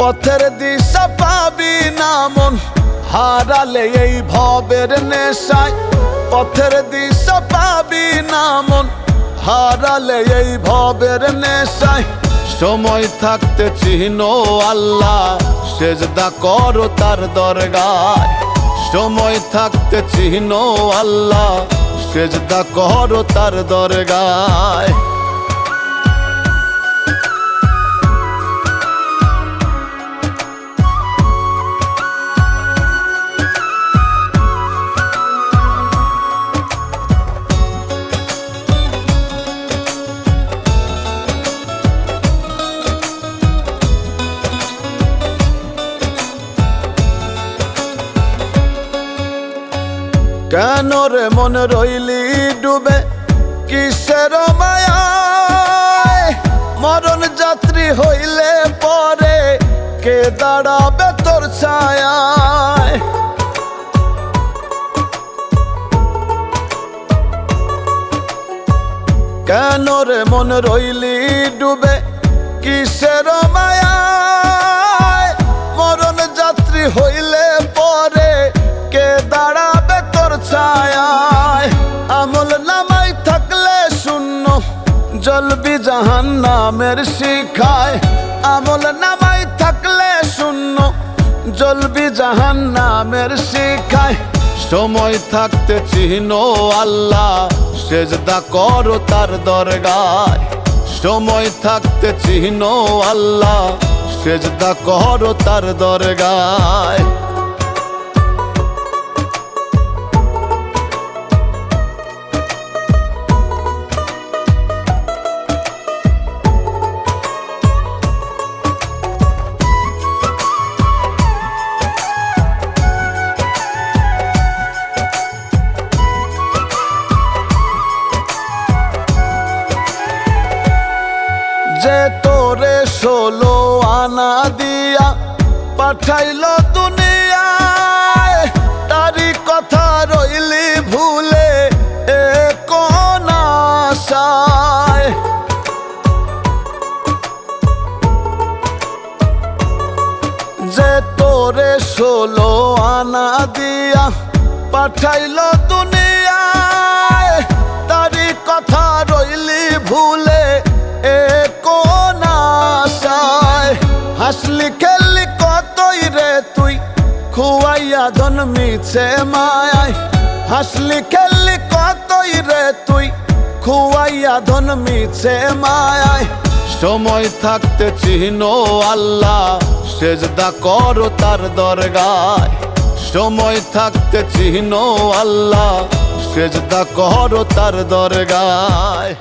পথের দিশা পাবি না মন হারালে এই ভবের নেশায়। পথের দিশা পাবি না মন হারালে এই ভবের নেশায়। সময় থাকতে চিহ্নো আল্লাহ সেজদা করো তার দরগায়। সময় থাকতে চিহ্নো আল্লাহ সেজদা করো তার দরগায়। কেন রে মন রইলি ডুবে কিসের মায়ায়? মরণ যাত্রী হইলে পরে কে দাঁড়াবে তোর ছায়ায়? কেন রে মন রইলি ডুবে কিসের মায়ায়? মরণ যাত্রী হইলে পরে কে দাঁড়াবে তোর ছায়ায়? আমল নামাই থাকলে শূন্য জ্বলবি জাহান্নামের শিখায়। আমল নামাই থাকলে শূন্য জ্বলবি জাহান্নামের শিখায়। সময় থাকতে চিহ্নো আল্লাহ সেজদা করো তার দরগায়। সময় থাকতে চিহ্নো আল্লাহ সেজদা করো তার দরগায়। যে তোরে 16 আনা দিয়া পাঠাইলো দুনিয়ায়, তারি কথা রইলি ভুলে এ কোন আশায়? যে তোরে 16 আনা দিয়া পাঠাইলো দুনিয়ায়, তারি কথা রইলি ভুলে এ কোন আশায়? হাসলি খেললি কতই রে তুই খুয়াইয়া ধন মিছে মায়ায়। হাসলি খেললি কতই রে তুই খুয়াইয়া ধন মিছে মায়ায়। সময় থাকতে চিহ্নো আল্লাহ সেজদা করো তার দরগায়। সময় থাকতে চিহ্নো আল্লাহ সেজদা করো তার দরগায়।